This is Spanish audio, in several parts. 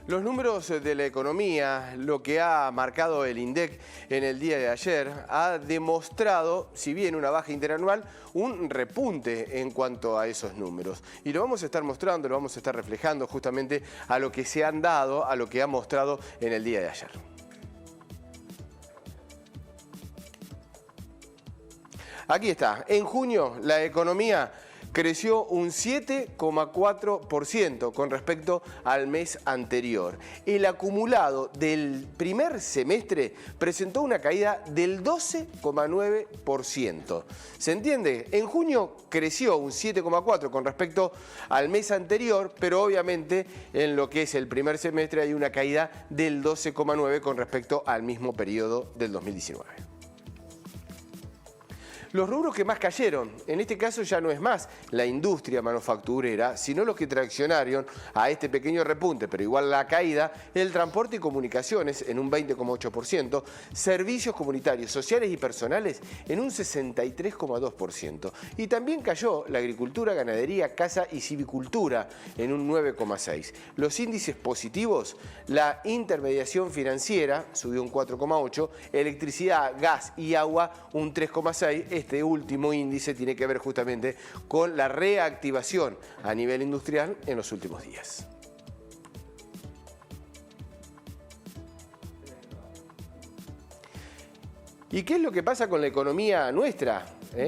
Los números de la economía, lo que ha marcado el INDEC en el día de ayer, ha demostrado, si bien una baja interanual, un repunte en cuanto a esos números. Y lo vamos a estar mostrando, lo vamos a estar reflejando justamente a lo que se han dado, a lo que ha mostrado en el día de ayer. Aquí está, en junio la economía creció un 7,4% con respecto al mes anterior. El acumulado del primer semestre presentó una caída del 12,9%. ¿Se entiende? En junio creció un 7,4% con respecto al mes anterior, pero obviamente en lo que es el primer semestre hay una caída del 12,9% con respecto al mismo periodo del 2019. Los rubros que más cayeron, en este caso ya no es más la industria manufacturera, sino los que traccionaron a este pequeño repunte, pero igual la caída, el transporte y comunicaciones en un 20,8%, servicios comunitarios, sociales y personales en un 63,2%. Y también cayó la agricultura, ganadería, caza y civicultura en un 9,6%. Los índices positivos, la intermediación financiera subió un 4,8%, electricidad, gas y agua un 3,6%. Este último índice tiene que ver justamente con la reactivación a nivel industrial en los últimos días. ¿Y qué es lo que pasa con la economía nuestra?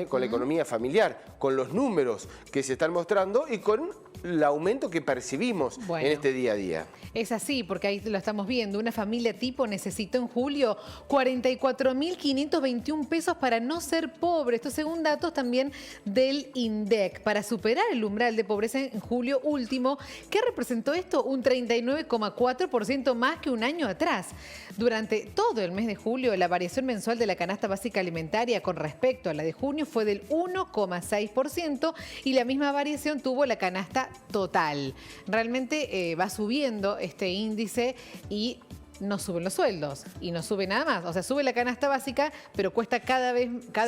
Con la economía familiar, con los números que se están mostrando y con el aumento que percibimos en este día a día. Es así, porque ahí lo estamos viendo. Una familia tipo necesitó en julio 44.521 pesos para no ser pobre. Esto según datos también del INDEC. Para superar el umbral de pobreza en julio último, ¿qué representó esto? Un 39,4% más que un año atrás. Durante todo el mes de julio, la variación mensual de la canasta básica alimentaria con respecto a la de junio fue del 1,6% y la misma variación tuvo la canasta total. Realmente va subiendo este índice y no suben los sueldos y no sube nada más. O sea, sube la canasta básica, pero cuesta cada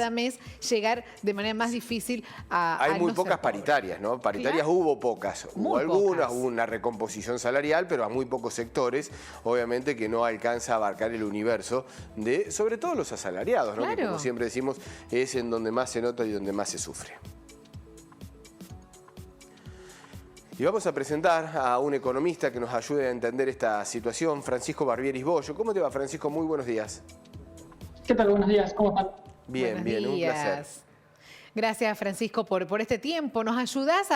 mes llegar de manera más difícil a... Hay muy pocas paritarias, ¿no? Paritarias hubo pocas. Hubo algunas, hubo una recomposición salarial, pero a muy pocos sectores, obviamente que no alcanza a abarcar el universo de, sobre todo los asalariados, ¿no? Claro. Que como siempre decimos, es en donde más se nota y donde más se sufre. Y vamos a presentar a un economista que nos ayude a entender esta situación, Francisco Barbieris Bollo. ¿Cómo te va, Francisco? Muy buenos días. ¿Qué tal? Buenos días. ¿Cómo están? Bien, bien, un placer. Gracias, Francisco, por este tiempo. ¿Nos ayudás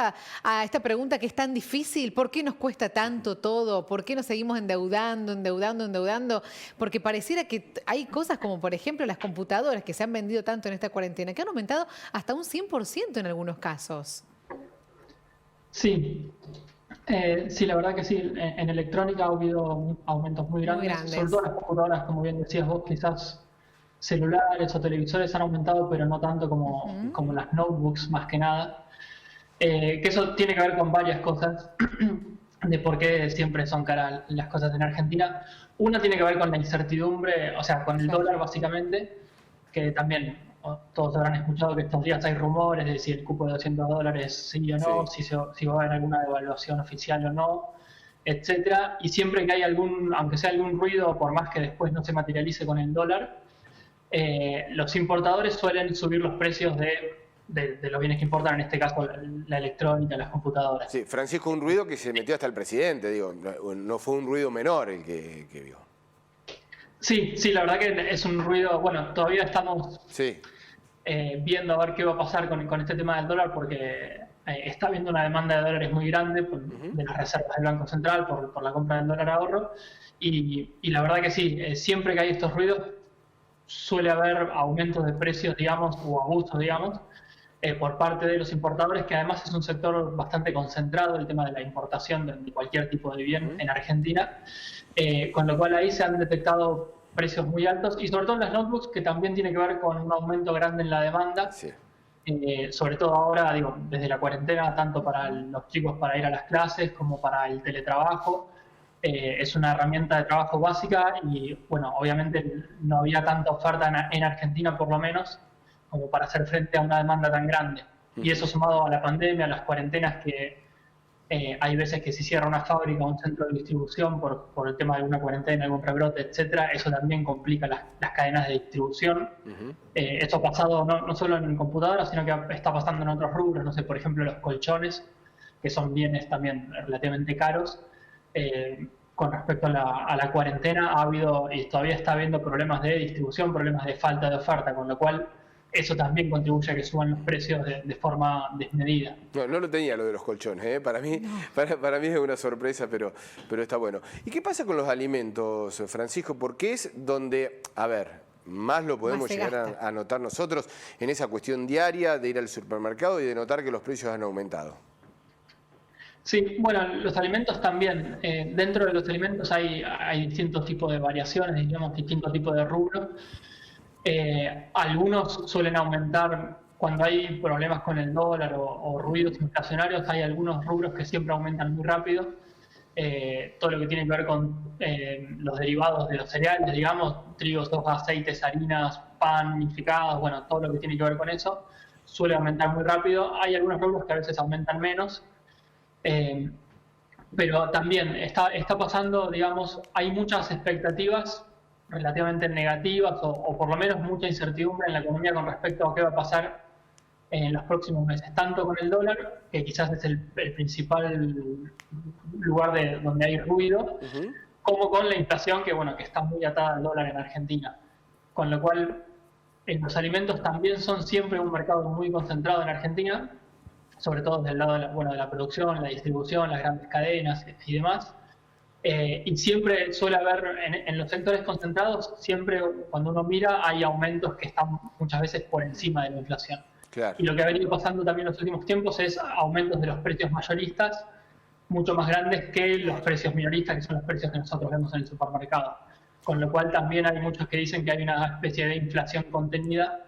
a esta pregunta que es tan difícil? ¿Por qué nos cuesta tanto todo? ¿Por qué nos seguimos endeudando? Porque pareciera que hay cosas como, por ejemplo, las computadoras que se han vendido tanto en esta cuarentena, que han aumentado hasta un 100% en algunos casos. Sí, sí, la verdad que sí. En electrónica ha habido aumentos muy grandes. Sobre todo las computadoras, como bien decías vos, quizás celulares o televisores han aumentado, pero no tanto como las notebooks, más que nada. Que eso tiene que ver con varias cosas de por qué siempre son caras las cosas en Argentina. Una tiene que ver con la incertidumbre, o sea, con el dólar básicamente, que también... Todos habrán escuchado que estos días hay rumores de si el cupo de $200 sí o no, si va a haber alguna devaluación oficial o no, etcétera. Y siempre que hay aunque sea algún ruido, por más que después no se materialice con el dólar, los importadores suelen subir los precios de los bienes que importan, en este caso la electrónica, las computadoras. Sí, Francisco, un ruido que se metió hasta el presidente, digo, no fue un ruido menor el que vio. Sí, la verdad que es un ruido, bueno, todavía estamos viendo a ver qué va a pasar con este tema del dólar, porque está habiendo una demanda de dólares muy grande de las reservas del Banco Central por la compra del dólar ahorro, y la verdad que sí, siempre que hay estos ruidos suele haber aumentos de precios, digamos, o abusos, digamos, por parte de los importadores, que además es un sector bastante concentrado, el tema de la importación de cualquier tipo de bien en Argentina, con lo cual ahí se han detectado precios muy altos, y sobre todo en las notebooks, que también tiene que ver con un aumento grande en la demanda, sobre todo ahora, digo, desde la cuarentena, tanto para los chicos para ir a las clases como para el teletrabajo. Es una herramienta de trabajo básica y, bueno, obviamente no había tanta oferta en Argentina, por lo menos, como para hacer frente a una demanda tan grande. Y eso sumado a la pandemia, a las cuarentenas que Hay veces que si cierra una fábrica o un centro de distribución por el tema de alguna cuarentena, algún rebrote, etcétera, eso también complica las cadenas de distribución. Esto ha pasado no solo en computadoras, sino que está pasando en otros rubros, no sé, por ejemplo, los colchones, que son bienes también relativamente caros. Con respecto a la cuarentena ha habido y todavía está habiendo problemas de distribución, problemas de falta de oferta, con lo cual eso también contribuye a que suban los precios de forma desmedida. No lo tenía lo de los colchones, ¿eh? Para mí es una sorpresa, pero está bueno. ¿Y qué pasa con los alimentos, Francisco? Porque es donde, a ver, más lo podemos llegar a notar nosotros en esa cuestión diaria de ir al supermercado y de notar que los precios han aumentado. Sí, bueno, los alimentos también. Dentro de los alimentos hay distintos tipos de variaciones, digamos, distintos tipos de rubros. Algunos suelen aumentar cuando hay problemas con el dólar o ruidos inflacionarios. Hay algunos rubros que siempre aumentan muy rápido. Todo lo que tiene que ver con los derivados de los cereales, digamos, trigo, soja, aceites, harinas, pan, panificados, bueno, todo lo que tiene que ver con eso suele aumentar muy rápido. Hay algunos rubros que a veces aumentan menos. Pero también está pasando, digamos, hay muchas expectativas relativamente negativas o por lo menos mucha incertidumbre en la economía con respecto a qué va a pasar en los próximos meses, tanto con el dólar, que quizás es el principal lugar donde hay ruido, como con la inflación, que bueno, que está muy atada al dólar en Argentina. Con lo cual, los alimentos también son siempre un mercado muy concentrado en Argentina, sobre todo desde el lado de la producción, la distribución, las grandes cadenas y demás. Y siempre suele haber, en los sectores concentrados, siempre cuando uno mira hay aumentos que están muchas veces por encima de la inflación. Claro. Y lo que ha venido pasando también en los últimos tiempos es aumentos de los precios mayoristas mucho más grandes que los precios minoristas, que son los precios que nosotros vemos en el supermercado. Con lo cual también hay muchos que dicen que hay una especie de inflación contenida.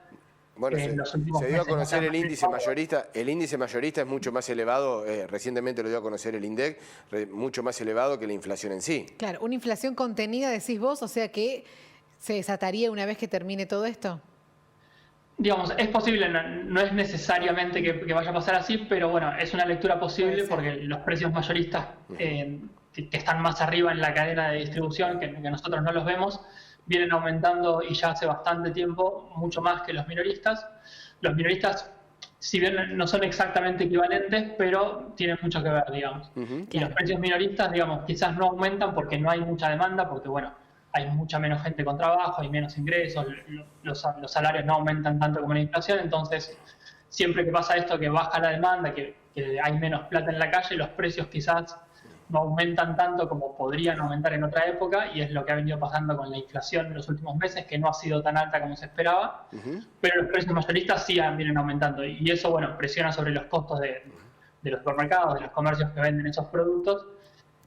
Bueno, se dio a conocer el índice mayorista. El índice mayorista es mucho más elevado, recientemente lo dio a conocer el INDEC, mucho más elevado que la inflación en sí. Claro, una inflación contenida, decís vos, o sea que se desataría una vez que termine todo esto. Digamos, es posible, no es necesariamente que vaya a pasar así, pero bueno, es una lectura posible porque los precios mayoristas que están más arriba en la cadena de distribución, que nosotros no los vemos, vienen aumentando y ya hace bastante tiempo, mucho más que los minoristas. Los minoristas, si bien no son exactamente equivalentes, pero tienen mucho que ver, digamos. Y los precios minoristas, digamos, quizás no aumentan porque no hay mucha demanda, porque bueno, hay mucha menos gente con trabajo, hay menos ingresos, los salarios no aumentan tanto como la inflación, entonces siempre que pasa esto, que baja la demanda, que hay menos plata en la calle, los precios quizás no aumentan tanto como podrían aumentar en otra época, y es lo que ha venido pasando con la inflación en los últimos meses, que no ha sido tan alta como se esperaba, pero los precios mayoristas sí vienen aumentando, y eso, bueno, presiona sobre los costos de los supermercados, de los comercios que venden esos productos,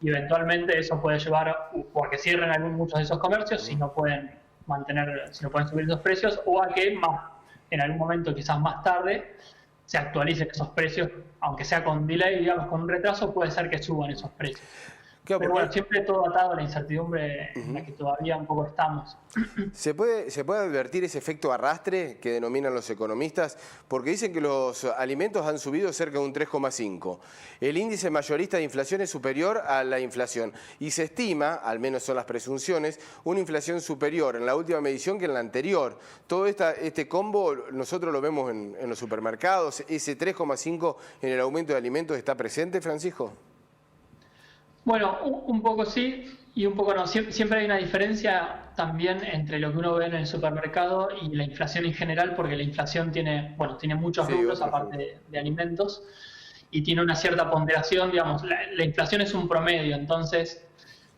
y eventualmente eso puede llevar o a que cierren muchos de esos comercios si no pueden subir esos precios, o a que en algún momento, quizás más tarde, se actualicen esos precios, aunque sea con delay, digamos, con un retraso, puede ser que suban esos precios. Claro, pero bueno, siempre todo atado a la incertidumbre en la que todavía un poco estamos. ¿Se puede advertir ese efecto arrastre que denominan los economistas? Porque dicen que los alimentos han subido cerca de un 3,5. El índice mayorista de inflación es superior a la inflación y se estima, al menos son las presunciones, una inflación superior en la última medición que en la anterior. Todo este combo nosotros lo vemos en los supermercados. ¿Ese 3,5 en el aumento de alimentos está presente, Francisco? Bueno, un poco sí y un poco no. Siempre hay una diferencia también entre lo que uno ve en el supermercado y la inflación en general, porque la inflación tiene muchos rubros aparte de alimentos y tiene una cierta ponderación, digamos, la inflación es un promedio, entonces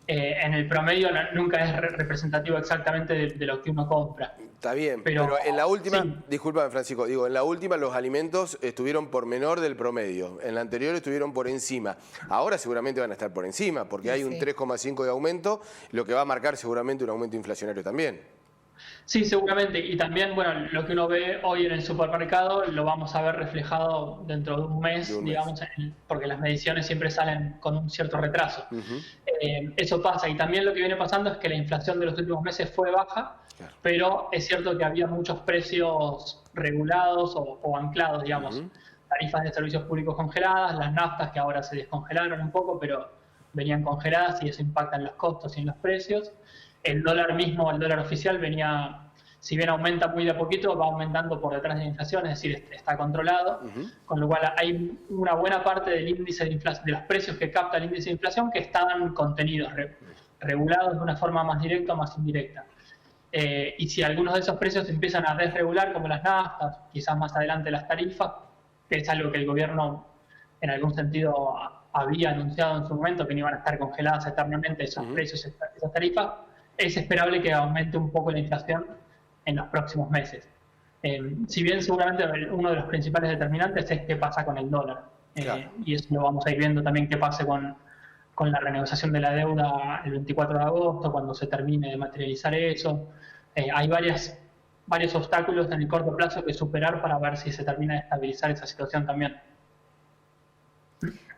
en el promedio nunca es representativo exactamente de lo que uno compra. Está bien, pero en la última, sí. Disculpa Francisco, digo, en la última los alimentos estuvieron por menor del promedio, en la anterior estuvieron por encima. Ahora seguramente van a estar por encima, porque hay un 3,5 de aumento, lo que va a marcar seguramente un aumento inflacionario también. Sí, seguramente. Y también, bueno, lo que uno ve hoy en el supermercado lo vamos a ver reflejado dentro de un mes, digamos, porque las mediciones siempre salen con un cierto retraso. Eso pasa. Y también lo que viene pasando es que la inflación de los últimos meses fue baja, pero es cierto que había muchos precios regulados o anclados, digamos. tarifas de servicios públicos congeladas, las naftas que ahora se descongelaron un poco, pero venían congeladas y eso impacta en los costos y en los precios. El dólar mismo, el dólar oficial venía, si bien aumenta muy de a poquito, va aumentando por detrás de la inflación, es decir, está controlado, con lo cual hay una buena parte del índice de inflación, de los precios que capta el índice de inflación, que estaban contenidos, regulados de una forma más directa o más indirecta. Y si algunos de esos precios empiezan a desregular, como las naftas, quizás más adelante las tarifas, que es algo que el gobierno en algún sentido había anunciado en su momento, que no iban a estar congeladas eternamente esos precios, esas tarifas, es esperable que aumente un poco la inflación en los próximos meses. Si bien seguramente uno de los principales determinantes es qué pasa con el dólar. Claro. Y eso lo vamos a ir viendo también qué pase con la renegociación de la deuda el 24 de agosto, cuando se termine de materializar eso. Hay varios obstáculos en el corto plazo que superar para ver si se termina de estabilizar esa situación también.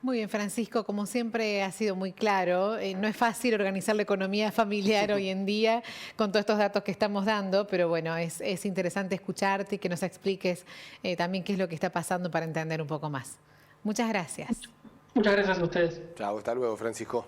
Muy bien, Francisco, como siempre ha sido muy claro, no es fácil organizar la economía familiar hoy en día con todos estos datos que estamos dando, pero bueno, es interesante escucharte y que nos expliques también qué es lo que está pasando para entender un poco más. Muchas gracias. Muchas gracias a ustedes. Chao, hasta luego, Francisco.